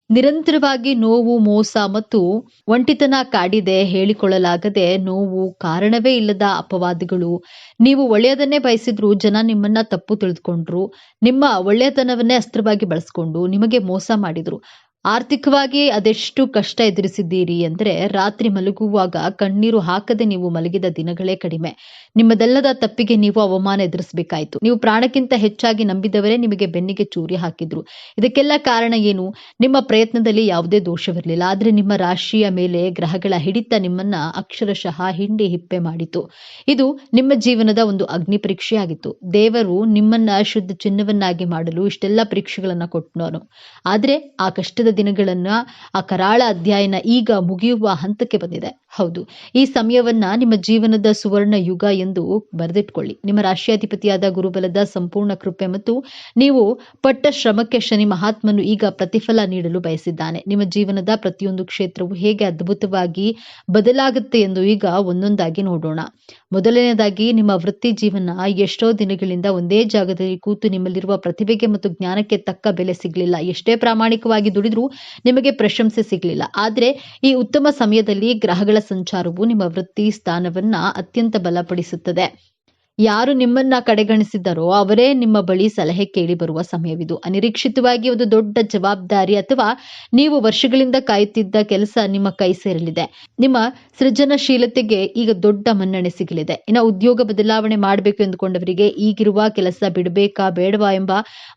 ನಿರಂತರವಾಗಿ ನೋವು, ಮೋಸ ಮತ್ತು ಒಂಟಿತನ ಕಾಡಿದೆ. ಹೇಳಿಕೊಳ್ಳಲಾಗದೆ ನೋವು, ಕಾರಣವೇ ಇಲ್ಲದ ಅಪವಾದಗಳು. ನೀವು ಒಳ್ಳೆಯದನ್ನೇ ಬಯಸಿದ್ರು ಜನ ನಿಮ್ಮನ್ನ ತಪ್ಪು ತಿಳಿದುಕೊಂಡ್ರು. ನಿಮ್ಮ ಒಳ್ಳೆಯತನವನ್ನೇ ಅಸ್ತ್ರವಾಗಿ ಬಳಸ್ಕೊಂಡು ನಿಮಗೆ ಮೋಸ ಮಾಡಿದ್ರು. ಆರ್ಥಿಕವಾಗಿ ಅದೆಷ್ಟು ಕಷ್ಟ ಎದುರಿಸಿದ್ದೀರಿ ಅಂದ್ರೆ ರಾತ್ರಿ ಮಲಗುವಾಗ ಕಣ್ಣೀರು ಹಾಕದೆ ನೀವು ಮಲಗಿದ ದಿನಗಳೇ ಕಡಿಮೆ. ನಿಮ್ಮದೆಲ್ಲದ ತಪ್ಪಿಗೆ ನೀವು ಅವಮಾನ ಎದುರಿಸಬೇಕಾಯಿತು. ನೀವು ಪ್ರಾಣಕ್ಕಿಂತ ಹೆಚ್ಚಾಗಿ ನಂಬಿದವರೇ ನಿಮಗೆ ಬೆನ್ನಿಗೆ ಚೂರಿ ಹಾಕಿದ್ರು. ಇದಕ್ಕೆಲ್ಲ ಕಾರಣ ಏನು? ನಿಮ್ಮ ಪ್ರಯತ್ನದಲ್ಲಿ ಯಾವುದೇ ದೋಷವಿರಲಿಲ್ಲ. ಆದ್ರೆ ನಿಮ್ಮ ರಾಶಿಯ ಮೇಲೆ ಗ್ರಹಗಳ ಹಿಡಿತ ನಿಮ್ಮನ್ನ ಅಕ್ಷರಶಃ ಹಿಂಡಿ ಹಿಪ್ಪೆ ಮಾಡಿತು. ಇದು ನಿಮ್ಮ ಜೀವನದ ಒಂದು ಅಗ್ನಿ ಪರೀಕ್ಷೆಯಾಗಿತ್ತು. ದೇವರು ನಿಮ್ಮನ್ನ ಶುದ್ಧ ಚಿನ್ನವನ್ನಾಗಿ ಮಾಡಲು ಇಷ್ಟೆಲ್ಲ ಪರೀಕ್ಷೆಗಳನ್ನ ಕೊಟ್ಟನು. ಆದ್ರೆ ಆ ಕಷ್ಟದ ದಿನಗಳನ್ನ, ಆ ಕರಾಳ ಅಧ್ಯಾಯನ ಈಗ ಮುಗಿಯುವ ಹಂತಕ್ಕೆ ಬಂದಿದೆ. ಹೌದು, ಈ ಸಮಯವನ್ನ ನಿಮ್ಮ ಜೀವನದ ಸುವರ್ಣ ಯುಗ ಎಂದು ಬರೆದಿಟ್ಕೊಳ್ಳಿ. ನಿಮ್ಮ ರಾಶಿಯಾಧಿಪತಿಯಾದ ಗುರುಬಲದ ಸಂಪೂರ್ಣ ಕೃಪೆ ಮತ್ತು ನೀವು ಪಟ್ಟ ಶ್ರಮಕ್ಕೆ ಶನಿ ಮಹಾತ್ಮನು ಈಗ ಪ್ರತಿಫಲ ನೀಡಲು ಬಯಸಿದ್ದಾನೆ. ನಿಮ್ಮ ಜೀವನದ ಪ್ರತಿಯೊಂದು ಕ್ಷೇತ್ರವು ಹೇಗೆ ಅದ್ಭುತವಾಗಿ ಬದಲಾಗುತ್ತೆ ಎಂದು ಈಗ ಒಂದೊಂದಾಗಿ ನೋಡೋಣ. ಮೊದಲನೇದಾಗಿ, ನಿಮ್ಮ ವೃತ್ತಿ ಜೀವನ. ಎಷ್ಟೋ ದಿನಗಳಿಂದ ಒಂದೇ ಜಾಗದಲ್ಲಿ ಕೂತು ನಿಮ್ಮಲ್ಲಿರುವ ಪ್ರತಿಭೆಗೆ ಮತ್ತು ಜ್ಞಾನಕ್ಕೆ ತಕ್ಕ ಬೆಲೆ ಸಿಗಲಿಲ್ಲ. ಎಷ್ಟೇ ಪ್ರಾಮಾಣಿಕವಾಗಿ ದುಡಿದ್ರೂ ನಿಮಗೆ ಪ್ರಶಂಸೆ ಸಿಗಲಿಲ್ಲ. ಆದ್ರೆ ಈ ಉತ್ತಮ ಸಮಯದಲ್ಲಿ ಗ್ರಹಗಳ ಸಂಚಾರವು ನಿಮ್ಮ ವೃತ್ತಿ ಸ್ಥಾನವನ್ನ ಅತ್ಯಂತ ಬಲಪಡಿಸುತ್ತದೆ. ಯಾರು ನಿಮ್ಮನ್ನ ಕಡೆಗಣಿಸಿದ್ದಾರೋ ಅವರೇ ನಿಮ್ಮ ಬಳಿ ಸಲಹೆ ಕೇಳಿ ಬರುವ ಸಮಯವಿದು. ಅನಿರೀಕ್ಷಿತವಾಗಿ ಒಂದು ದೊಡ್ಡ ಜವಾಬ್ದಾರಿ ಅಥವಾ ನೀವು ವರ್ಷಗಳಿಂದ ಕಾಯುತ್ತಿದ್ದ ಕೆಲಸ ನಿಮ್ಮ ಕೈ ಸೇರಲಿದೆ. ನಿಮ್ಮ ಸೃಜನಶೀಲತೆಗೆ ಈಗ ದೊಡ್ಡ ಮನ್ನಣೆ ಸಿಗಲಿದೆ. ಇನ್ನು ಉದ್ಯೋಗ ಬದಲಾವಣೆ ಮಾಡಬೇಕು ಎಂದುಕೊಂಡವರಿಗೆ ಈಗಿರುವ ಕೆಲಸ ಬಿಡಬೇಕಾ ಬೇಡವಾ ಎಂಬ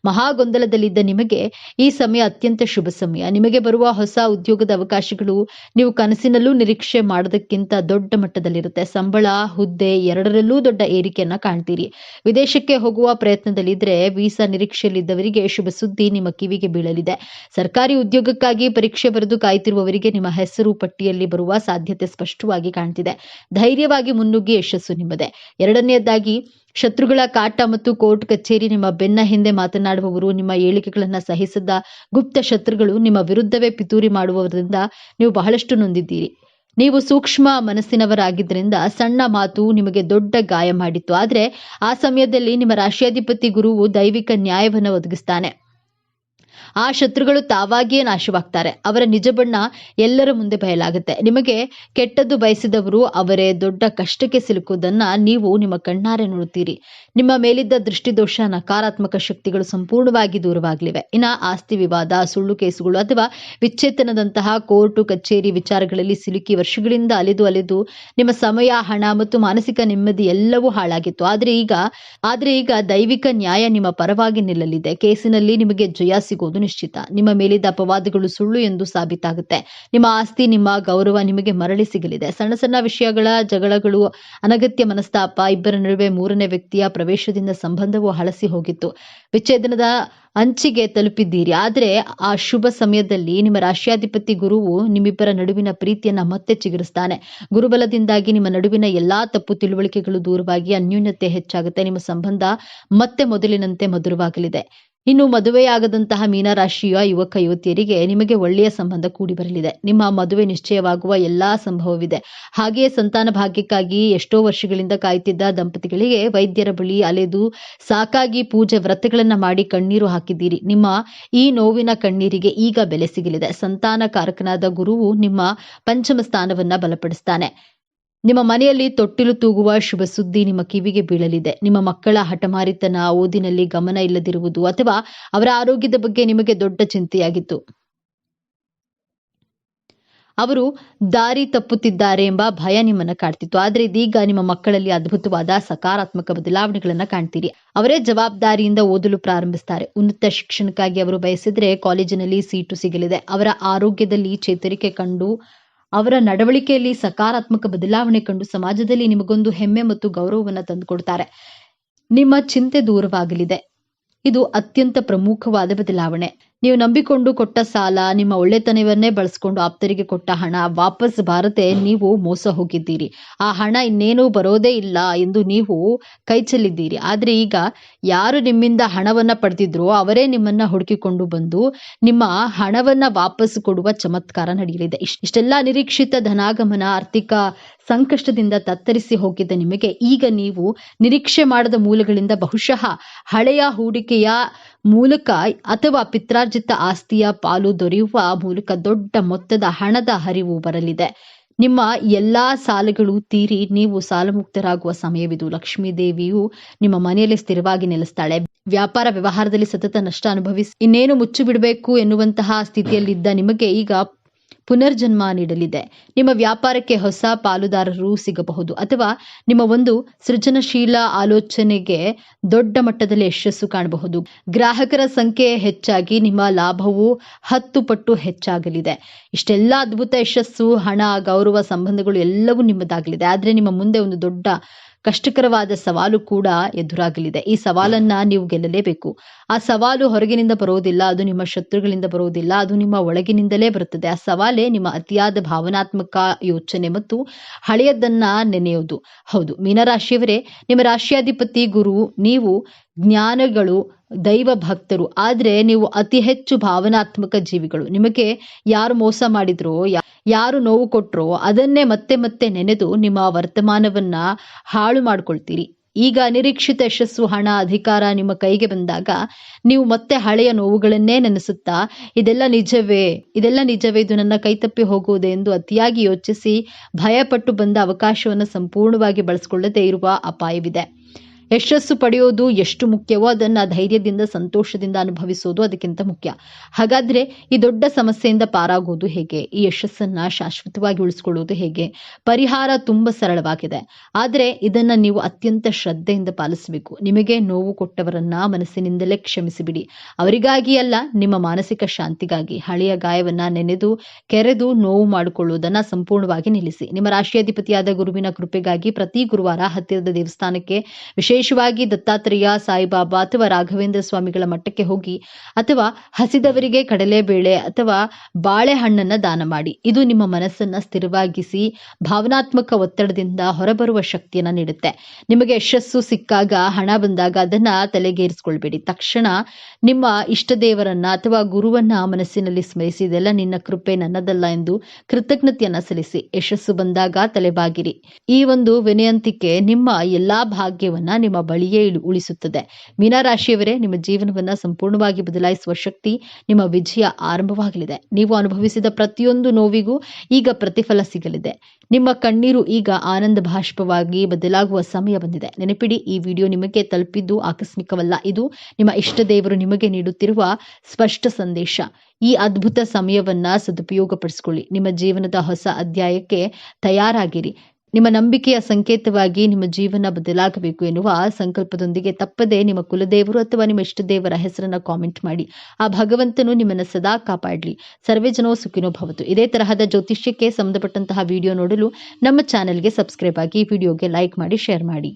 ಮಹಾ ಗೊಂದಲದಲ್ಲಿದ್ದ ನಿಮಗೆ ಈ ಸಮಯ ಅತ್ಯಂತ ಶುಭ ಸಮಯ. ನಿಮಗೆ ಬರುವ ಹೊಸ ಉದ್ಯೋಗದ ಅವಕಾಶಗಳು ನೀವು ಕನಸಿನಲ್ಲೂ ನಿರೀಕ್ಷೆ ಮಾಡೋದಕ್ಕಿಂತ ದೊಡ್ಡ ಮಟ್ಟದಲ್ಲಿರುತ್ತೆ. ಸಂಬಳ, ಹುದ್ದೆ ಎರಡರಲ್ಲೂ ದೊಡ್ಡ ಏರಿಕೆ ಕಾಣ್ತೀರಿ. ವಿದೇಶಕ್ಕೆ ಹೋಗುವ ಪ್ರಯತ್ನದಲ್ಲಿದ್ರೆ ವೀಸಾ ನಿರೀಕ್ಷೆಯಲ್ಲಿದ್ದವರಿಗೆ ಶುಭ ಸುದ್ದಿ ನಿಮ್ಮ ಕಿವಿಗೆ ಬೀಳಲಿದೆ. ಸರ್ಕಾರಿ ಉದ್ಯೋಗಕ್ಕಾಗಿ ಪರೀಕ್ಷೆ ಬರೆದು ಕಾಯ್ತಿರುವವರಿಗೆ ನಿಮ್ಮ ಹೆಸರು ಪಟ್ಟಿಯಲ್ಲಿ ಬರುವ ಸಾಧ್ಯತೆ ಸ್ಪಷ್ಟವಾಗಿ ಕಾಣ್ತಿದೆ. ಧೈರ್ಯವಾಗಿ ಮುನ್ನುಗ್ಗಿ ಯಶಸ್ಸು ನಿಮ್ಮದೇ. ಎರಡನೆಯದಾಗಿ, ಶತ್ರುಗಳ ಕಾಟ ಮತ್ತು ಕೋರ್ಟ್ ಕಚೇರಿ. ನಿಮ್ಮ ಬೆನ್ನ ಹಿಂದೆ ಮಾತನಾಡುವವರು, ನಿಮ್ಮ ಹೇಳಿಕೆಗಳನ್ನ ಸಹಿಸದ ಗುಪ್ತ ಶತ್ರುಗಳು ನಿಮ್ಮ ವಿರುದ್ಧವೇ ಪಿತೂರಿ ಮಾಡುವುದರಿಂದ ನೀವು ಬಹಳಷ್ಟು ನೊಂದಿದ್ದೀರಿ. ನೀವು ಸೂಕ್ಷ್ಮ ಮನಸ್ಸಿನವರಾಗಿದ್ದರಿಂದ ಸಣ್ಣ ಮಾತು ನಿಮಗೆ ದೊಡ್ಡ ಗಾಯ ಮಾಡಿತ್ತು. ಆದ್ರೆ ಆ ಸಮಯದಲ್ಲಿ ನಿಮ್ಮ ರಾಶಿಯಾಧಿಪತಿ ಗುರುವು ದೈವಿಕ ನ್ಯಾಯವನ್ನು ಒದಗಿಸ್ತಾನೆ. ಆ ಶತ್ರುಗಳು ತಾವಾಗಿಯೇ ನಾಶವಾಗ್ತಾರೆ. ಅವರ ನಿಜ ಬಣ್ಣ ಎಲ್ಲರ ಮುಂದೆ ಬಯಲಾಗುತ್ತೆ. ನಿಮಗೆ ಕೆಟ್ಟದ್ದು ಬಯಸಿದವರು ಅವರೇ ದೊಡ್ಡ ಕಷ್ಟಕ್ಕೆ ಸಿಲುಕುವುದನ್ನ ನೀವು ನಿಮ್ಮ ಕಣ್ಣಾರೆ ನೋಡುತ್ತೀರಿ. ನಿಮ್ಮ ಮೇಲಿದ್ದ ದೃಷ್ಟಿದೋಷ, ನಕಾರಾತ್ಮಕ ಶಕ್ತಿಗಳು ಸಂಪೂರ್ಣವಾಗಿ ದೂರವಾಗಲಿವೆ. ಇನ್ನ ಆಸ್ತಿ ವಿವಾದ, ಸುಳ್ಳು ಕೇಸುಗಳು ಅಥವಾ ವಿಚ್ಛೇದನದಂತಹ ಕೋರ್ಟು ಕಚೇರಿ ವಿಚಾರಗಳಲ್ಲಿ ಸಿಲುಕಿ ವರ್ಷಗಳಿಂದ ಅಲೆದು ನಿಮ್ಮ ಸಮಯ, ಹಣ ಮತ್ತು ಮಾನಸಿಕ ನೆಮ್ಮದಿ ಎಲ್ಲವೂ ಹಾಳಾಗಿತ್ತು. ಆದ್ರೆ ಈಗ ದೈವಿಕ ನ್ಯಾಯ ನಿಮ್ಮ ಪರವಾಗಿ ನಿಲ್ಲಲಿದೆ. ಕೇಸಿನಲ್ಲಿ ನಿಮಗೆ ಜಯ ಸಿಗೋದು ನಿಶ್ಚಿತ. ನಿಮ್ಮ ಮೇಲಿದ್ದ ಅಪವಾದಗಳು ಸುಳ್ಳು ಎಂದು ಸಾಬೀತಾಗುತ್ತೆ. ನಿಮ್ಮ ಆಸ್ತಿ, ನಿಮ್ಮ ಗೌರವ ನಿಮಗೆ ಮರಳಿ ಸಿಗಲಿದೆ. ಸಣ್ಣ ಸಣ್ಣ ವಿಷಯಗಳ ಜಗಳಗಳು, ಅನಗತ್ಯ ಮನಸ್ತಾಪ, ಇಬ್ಬರ ನಡುವೆ ಮೂರನೇ ವ್ಯಕ್ತಿಯ ಪ್ರವೇಶದಿಂದ ಸಂಬಂಧವು ಹಳಸಿ ಹೋಗಿತ್ತು. ವಿಚ್ಛೇದನದ ಅಂಚಿಗೆ ತಲುಪಿದ್ದೀರಿ. ಆದ್ರೆ ಆ ಶುಭ ಸಮಯದಲ್ಲಿ ನಿಮ್ಮ ರಾಶಿಯಾಧಿಪತಿ ಗುರುವು ನಿಮ್ಮಿಬ್ಬರ ನಡುವಿನ ಪ್ರೀತಿಯನ್ನ ಮತ್ತೆ ಚಿಗುರಿಸ್ತಾನೆ. ಗುರುಬಲದಿಂದಾಗಿ ನಿಮ್ಮ ನಡುವಿನ ಎಲ್ಲಾ ತಪ್ಪು ತಿಳುವಳಿಕೆಗಳು ದೂರವಾಗಿ ಅನ್ಯೂನ್ಯತೆ ಹೆಚ್ಚಾಗುತ್ತೆ. ನಿಮ್ಮ ಸಂಬಂಧ ಮತ್ತೆ ಮೊದಲಿನಂತೆ ಮಧುರವಾಗಲಿದೆ. ಇನ್ನು ಮದುವೆಯಾಗದಂತಹ ಮೀನರಾಶಿಯ ಯುವಕ ಯುವತಿಯರಿಗೆ ನಿಮಗೆ ಒಳ್ಳೆಯ ಸಂಬಂಧ ಕೂಡಿ ಬರಲಿದೆ. ನಿಮ್ಮ ಮದುವೆ ನಿಶ್ಚಯವಾಗುವ ಎಲ್ಲಾ ಸಂಭವವಿದೆ. ಹಾಗೆಯೇ ಸಂತಾನ ಭಾಗ್ಯಕ್ಕಾಗಿ ಎಷ್ಟೋ ವರ್ಷಗಳಿಂದ ಕಾಯುತ್ತಿದ್ದ ದಂಪತಿಗಳಿಗೆ ವೈದ್ಯರ ಬಳಿ ಅಲೆದು ಸಾಕಾಗಿ ಪೂಜೆ ವ್ರತಗಳನ್ನ ಮಾಡಿ ಕಣ್ಣೀರು ಹಾಕಿದ್ದೀರಿ. ನಿಮ್ಮ ಈ ನೋವಿನ ಕಣ್ಣೀರಿಗೆ ಈಗ ಬೆಲೆ ಸಿಗಲಿದೆ. ಸಂತಾನ ಕಾರಕನಾದ ಗುರುವು ನಿಮ್ಮ ಪಂಚಮ ಸ್ಥಾನವನ್ನ ಬಲಪಡಿಸ್ತಾನೆ. ನಿಮ್ಮ ಮನೆಯಲ್ಲಿ ತೊಟ್ಟಿಲು ತೂಗುವ ಶುಭ ಸುದ್ದಿ ನಿಮ್ಮ ಕಿವಿಗೆ ಬೀಳಲಿದೆ. ನಿಮ್ಮ ಮಕ್ಕಳ ಹಠಮಾರಿತನ, ಓದಿನಲ್ಲಿ ಗಮನ ಇಲ್ಲದಿರುವುದು ಅಥವಾ ಅವರ ಆರೋಗ್ಯದ ಬಗ್ಗೆ ನಿಮಗೆ ದೊಡ್ಡ ಚಿಂತೆಯಾಗಿತ್ತು. ಅವರು ದಾರಿ ತಪ್ಪುತ್ತಿದ್ದಾರೆ ಎಂಬ ಭಯ ನಿಮ್ಮನ್ನ ಕಾಡ್ತಿತ್ತು. ಆದ್ರೆ ಇದೀಗ ನಿಮ್ಮ ಮಕ್ಕಳಲ್ಲಿ ಅದ್ಭುತವಾದ ಸಕಾರಾತ್ಮಕ ಬದಲಾವಣೆಗಳನ್ನ ಕಾಣ್ತೀರಿ. ಅವರೇ ಜವಾಬ್ದಾರಿಯಿಂದ ಓದಲು ಪ್ರಾರಂಭಿಸ್ತಾರೆ. ಉನ್ನತ ಶಿಕ್ಷಣಕ್ಕಾಗಿ ಅವರು ಬಯಸಿದ್ರೆ ಕಾಲೇಜಿನಲ್ಲಿ ಸೀಟು ಸಿಗಲಿದೆ. ಅವರ ಆರೋಗ್ಯದಲ್ಲಿ ಚೇತರಿಕೆ ಕಂಡು, ಅವರ ನಡವಳಿಕೆಯಲ್ಲಿ ಸಕಾರಾತ್ಮಕ ಬದಲಾವಣೆ ಕಂಡು ಸಮಾಜದಲ್ಲಿ ನಿಮಗೊಂದು ಹೆಮ್ಮೆ ಮತ್ತು ಗೌರವವನ್ನು ತಂದುಕೊಡ್ತಾರೆ. ನಿಮ್ಮ ಚಿಂತೆ ದೂರವಾಗಲಿದೆ. ಇದು ಅತ್ಯಂತ ಪ್ರಮುಖವಾದ ಬದಲಾವಣೆ. ನೀವು ನಂಬಿಕೊಂಡು ಕೊಟ್ಟ ಸಾಲ, ನಿಮ್ಮ ಒಳ್ಳೆತನವನ್ನೇ ಬಳಸಿಕೊಂಡು ಆಪ್ತರಿಗೆ ಕೊಟ್ಟ ಹಣ ವಾಪಸ್ ಬಾರದೆ ನೀವು ಮೋಸ ಹೋಗಿದ್ದೀರಿ. ಆ ಹಣ ಇನ್ನೇನೂ ಬರೋದೇ ಇಲ್ಲ ಎಂದು ನೀವು ಕೈ ಚೆಲ್ಲಿದ್ದೀರಿ. ಆದ್ರೆ ಈಗ ಯಾರು ನಿಮ್ಮಿಂದ ಹಣವನ್ನ ಪಡೆದಿದ್ರೋ ಅವರೇ ನಿಮ್ಮನ್ನ ಹುಡುಕಿಕೊಂಡು ಬಂದು ನಿಮ್ಮ ಹಣವನ್ನ ವಾಪಸ್ ಕೊಡುವ ಚಮತ್ಕಾರ ನಡೆಯಲಿದೆ. ಇಷ್ಟೆಲ್ಲ ನಿರೀಕ್ಷಿತ ಧನಾಗಮನ, ಆರ್ಥಿಕ ಸಂಕಷ್ಟದಿಂದ ತತ್ತರಿಸಿ ಹೋಗಿದ್ದ ನಿಮಗೆ ಈಗ ನೀವು ನಿರೀಕ್ಷೆ ಮಾಡದ ಮೂಲಗಳಿಂದ ಬಹುಶಃ ಹಳೆಯ ಹೂಡಿಕೆಯ ಮೂಲಕ ಅಥವಾ ಪಿತ್ರಾರ್ಜಿತ ಆಸ್ತಿಯ ಪಾಲು ದೊರೆಯುವ ಮೂಲಕ ದೊಡ್ಡ ಮೊತ್ತದ ಹಣದ ಹರಿವು ಬರಲಿದೆ. ನಿಮ್ಮ ಎಲ್ಲಾ ಸಾಲಗಳು ತೀರಿ ನೀವು ಸಾಲಮುಕ್ತರಾಗುವ ಸಮಯವಿದು. ಲಕ್ಷ್ಮೀ ದೇವಿಯು ನಿಮ್ಮ ಮನೆಯಲ್ಲಿ ಸ್ಥಿರವಾಗಿ ನೆಲೆಸ್ತಾಳೆ. ವ್ಯಾಪಾರ ವ್ಯವಹಾರದಲ್ಲಿ ಸತತ ನಷ್ಟ ಅನುಭವಿಸಿ ಇನ್ನೇನು ಮುಚ್ಚಿ ಬಿಡಬೇಕು ಎನ್ನುವಂತಹ ಸ್ಥಿತಿಯಲ್ಲಿದ್ದ ನಿಮಗೆ ಈಗ ಪುನರ್ಜನ್ಮ ನೀಡಲಿದೆ. ನಿಮ್ಮ ವ್ಯಾಪಾರಕ್ಕೆ ಹೊಸ ಪಾಲುದಾರರು ಸಿಗಬಹುದು ಅಥವಾ ನಿಮ್ಮ ಒಂದು ಸೃಜನಶೀಲ ಆಲೋಚನೆಗೆ ದೊಡ್ಡ ಮಟ್ಟದಲ್ಲಿ ಯಶಸ್ಸು ಕಾಣಬಹುದು. ಗ್ರಾಹಕರ ಸಂಖ್ಯೆ ಹೆಚ್ಚಾಗಿ ನಿಮ್ಮ ಲಾಭವು 10 ಪಟ್ಟು ಹೆಚ್ಚಾಗಲಿದೆ. ಇಷ್ಟೆಲ್ಲ ಅದ್ಭುತ ಯಶಸ್ಸು, ಹಣ, ಗೌರವ, ಸಂಬಂಧಗಳು ಎಲ್ಲವೂ ನಿಮ್ಮದಾಗಲಿದೆ. ಆದ್ರೆ ನಿಮ್ಮ ಮುಂದೆ ಒಂದು ದೊಡ್ಡ ಕಷ್ಟಕರವಾದ ಸವಾಲು ಕೂಡ ಎದುರಾಗಲಿದೆ. ಈ ಸವಾಲನ್ನ ನೀವು ಗೆಲ್ಲಲೇಬೇಕು. ಆ ಸವಾಲು ಹೊರಗಿನಿಂದ ಬರೋದಿಲ್ಲ, ಅದು ನಿಮ್ಮ ಶತ್ರುಗಳಿಂದ ಬರೋದಿಲ್ಲ, ಅದು ನಿಮ್ಮ ಒಳಗಿನಿಂದಲೇ ಬರುತ್ತದೆ. ಆ ಸವಾಲೇ ನಿಮ್ಮ ಅತಿಯಾದ ಭಾವನಾತ್ಮಕ ಯೋಚನೆ ಮತ್ತು ಹಳೆಯದನ್ನ ನೆನೆಯೋದು. ಹೌದು, ಮೀನರಾಶಿಯವರೇ, ನಿಮ್ಮ ರಾಶಿಯಾಧಿಪತಿ ಗುರು. ನೀವು ಜ್ಞಾನಿಗಳು, ದೈವ ಭಕ್ತರು, ಆದ್ರೆ ನೀವು ಅತಿ ಹೆಚ್ಚು ಭಾವನಾತ್ಮಕ ಜೀವಿಗಳು. ನಿಮಗೆ ಯಾರು ಮೋಸ ಮಾಡಿದ್ರೋ, ಯಾರು ನೋವು ಕೊಟ್ರೋ ಅದನ್ನೇ ಮತ್ತೆ ಮತ್ತೆ ನೆನೆದು ನಿಮ್ಮ ವರ್ತಮಾನವನ್ನ ಹಾಳು ಮಾಡ್ಕೊಳ್ತೀರಿ. ಈಗ ನಿರೀಕ್ಷಿತ ಯಶಸ್ಸು, ಹಣ, ಅಧಿಕಾರ ನಿಮ್ಮ ಕೈಗೆ ಬಂದಾಗ ನೀವು ಮತ್ತೆ ಹಳೆಯ ನೋವುಗಳನ್ನೇ ನೆನೆಸುತ್ತಾ ಇದೆಲ್ಲ ನಿಜವೇ, ಇದು ನನ್ನ ಕೈತಪ್ಪಿ ಹೋಗುವುದೇ ಎಂದು ಅತಿಯಾಗಿ ಯೋಚಿಸಿ ಭಯಪಟ್ಟು ಬಂದ ಅವಕಾಶವನ್ನು ಸಂಪೂರ್ಣವಾಗಿ ಬಳಸಿಕೊಳ್ಳದೆ ಇರುವ ಅಪಾಯವಿದೆ. ಯಶಸ್ಸು ಪಡೆಯೋದು ಎಷ್ಟು ಮುಖ್ಯವೋ ಅದನ್ನ ಧೈರ್ಯದಿಂದ, ಸಂತೋಷದಿಂದ ಅನುಭವಿಸೋದು ಅದಕ್ಕಿಂತ ಮುಖ್ಯ. ಹಾಗಾದ್ರೆ ಈ ದೊಡ್ಡ ಸಮಸ್ಯೆಯಿಂದ ಪಾರಾಗೋದು ಹೇಗೆ? ಈ ಯಶಸ್ಸನ್ನ ಶಾಶ್ವತವಾಗಿ ಉಳಿಸ್ಕೊಳ್ಳೋದು ಹೇಗೆ? ಪರಿಹಾರ ತುಂಬಾ ಸರಳವಾಗಿದೆ, ಆದ್ರೆ ಇದನ್ನ ನೀವು ಅತ್ಯಂತ ಶ್ರದ್ಧೆಯಿಂದ ಪಾಲಿಸಬೇಕು. ನಿಮಗೆ ನೋವು ಕೊಟ್ಟವರನ್ನ ಮನಸ್ಸಿನಿಂದಲೇ ಕ್ಷಮಿಸಿಬಿಡಿ. ಅವರಿಗಾಗಿ ಅಲ್ಲ, ನಿಮ್ಮ ಮಾನಸಿಕ ಶಾಂತಿಗಾಗಿ. ಹಳೆಯ ಗಾಯವನ್ನ ನೆನೆದು ಕೆರೆದು ನೋವು ಮಾಡಿಕೊಳ್ಳುವುದನ್ನ ಸಂಪೂರ್ಣವಾಗಿ ನಿಲ್ಲಿಸಿ. ನಿಮ್ಮ ರಾಶಿಯಾಧಿಪತಿಯಾದ ಗುರುವಿನ ಕೃಪೆಗಾಗಿ ಪ್ರತಿ ಗುರುವಾರ ಹತ್ತಿರದ ದೇವಸ್ಥಾನಕ್ಕೆ, ವಿಶೇಷವಾಗಿ ದತ್ತಾತ್ರೇಯ, ಸಾಯಿಬಾಬಾ ಅಥವಾ ರಾಘವೇಂದ್ರ ಸ್ವಾಮಿಗಳ ಮಠಕ್ಕೆ ಹೋಗಿ ಅಥವಾ ಹಸಿದವರಿಗೆ ಕಡಲೆಬೇಳೆ ಅಥವಾ ಬಾಳೆಹಣ್ಣನ್ನ ದಾನ ಮಾಡಿ. ಇದು ನಿಮ್ಮ ಮನಸ್ಸನ್ನ ಸ್ಥಿರವಾಗಿಸಿ ಭಾವನಾತ್ಮಕ ಒತ್ತಡದಿಂದ ಹೊರಬರುವ ಶಕ್ತಿಯನ್ನ ನೀಡುತ್ತೆ. ನಿಮಗೆ ಯಶಸ್ಸು ಸಿಕ್ಕಾಗ, ಹಣ ಬಂದಾಗ ಅದನ್ನ ತಲೆಗೇರಿಸಿಕೊಳ್ಬೇಡಿ. ತಕ್ಷಣ ನಿಮ್ಮ ಇಷ್ಟ ದೇವರನ್ನ ಅಥವಾ ಗುರುವನ್ನ ಮನಸ್ಸಿನಲ್ಲಿ ಸ್ಮರಿಸಿ, ಇದೆಲ್ಲ ನಿನ್ನ ಕೃಪೆ, ನನ್ನದಲ್ಲ ಎಂದು ಕೃತಜ್ಞತೆಯನ್ನ ಸಲ್ಲಿಸಿ. ಯಶಸ್ಸು ಬಂದಾಗ ತಲೆಬಾಗಿರಿ. ಈ ಒಂದು ವಿನಯಂತಿಕೆ ನಿಮ್ಮ ಎಲ್ಲಾ ಭಾಗ್ಯವನ್ನ ನಿಮ್ಮ ಬಳಿಯೇ ಉಳಿಸುತ್ತದೆ. ಮೀನರಾಶಿಯವರೇ, ನಿಮ್ಮ ಜೀವನವನ್ನ ಸಂಪೂರ್ಣವಾಗಿ ಬದಲಾಯಿಸುವ ಶಕ್ತಿ, ನಿಮ್ಮ ವಿಜಯ ಆರಂಭವಾಗಲಿದೆ. ನೀವು ಅನುಭವಿಸಿದ ಪ್ರತಿಯೊಂದು ನೋವಿಗೂ ಈಗ ಪ್ರತಿಫಲ ಸಿಗಲಿದೆ. ನಿಮ್ಮ ಕಣ್ಣೀರು ಈಗ ಆನಂದ ಭಾಷ್ಪವಾಗಿ ಬದಲಾಗುವ ಸಮಯ ಬಂದಿದೆ. ನೆನಪಿಡಿ, ಈ ವಿಡಿಯೋ ನಿಮಗೆ ತಲುಪಿದ್ದು ಆಕಸ್ಮಿಕವಲ್ಲ. ಇದು ನಿಮ್ಮ ಇಷ್ಟ ದೇವರು ನಿಮಗೆ ನೀಡುತ್ತಿರುವ ಸ್ಪಷ್ಟ ಸಂದೇಶ. ಈ ಅದ್ಭುತ ಸಮಯವನ್ನ ಸದುಪಯೋಗಪಡಿಸಿಕೊಳ್ಳಿ. ನಿಮ್ಮ ಜೀವನದ ಹೊಸ ಅಧ್ಯಾಯಕ್ಕೆ ತಯಾರಾಗಿರಿ. ನಿಮ್ಮ ನಂಬಿಕೆಯ ಸಂಕೇತವಾಗಿ ನಿಮ್ಮ ಜೀವನ ಬದಲಾಗಬೇಕು ಎನ್ನುವ ಸಂಕಲ್ಪದೊಂದಿಗೆ ತಪ್ಪದೆ ನಿಮ್ಮ ಕುಲದೇವರು ಅಥವಾ ನಿಮ್ಮ ಇಷ್ಟ ದೇವರ ಹೆಸರನ್ನ ಕಾಮೆಂಟ್ ಮಾಡಿ. ಆ ಭಗವಂತನು ನಿಮ್ಮನ್ನು ಸದಾ ಕಾಪಾಡಲಿ. ಸರ್ವೇ ಜನೋ ಸುಖಿನೋ ಭವತು. ಇದೇ ತರಹದ ಜ್ಯೋತಿಷ್ಯಕ್ಕೆ ಸಂಬಂಧಪಟ್ಟಂತಹ ವಿಡಿಯೋ ನೋಡಲು ನಮ್ಮ ಚಾನೆಲ್ಗೆ ಸಬ್ಸ್ಕ್ರೈಬ್ ಆಗಿ, ವಿಡಿಯೋಗೆ ಲೈಕ್ ಮಾಡಿ, ಶೇರ್ ಮಾಡಿ.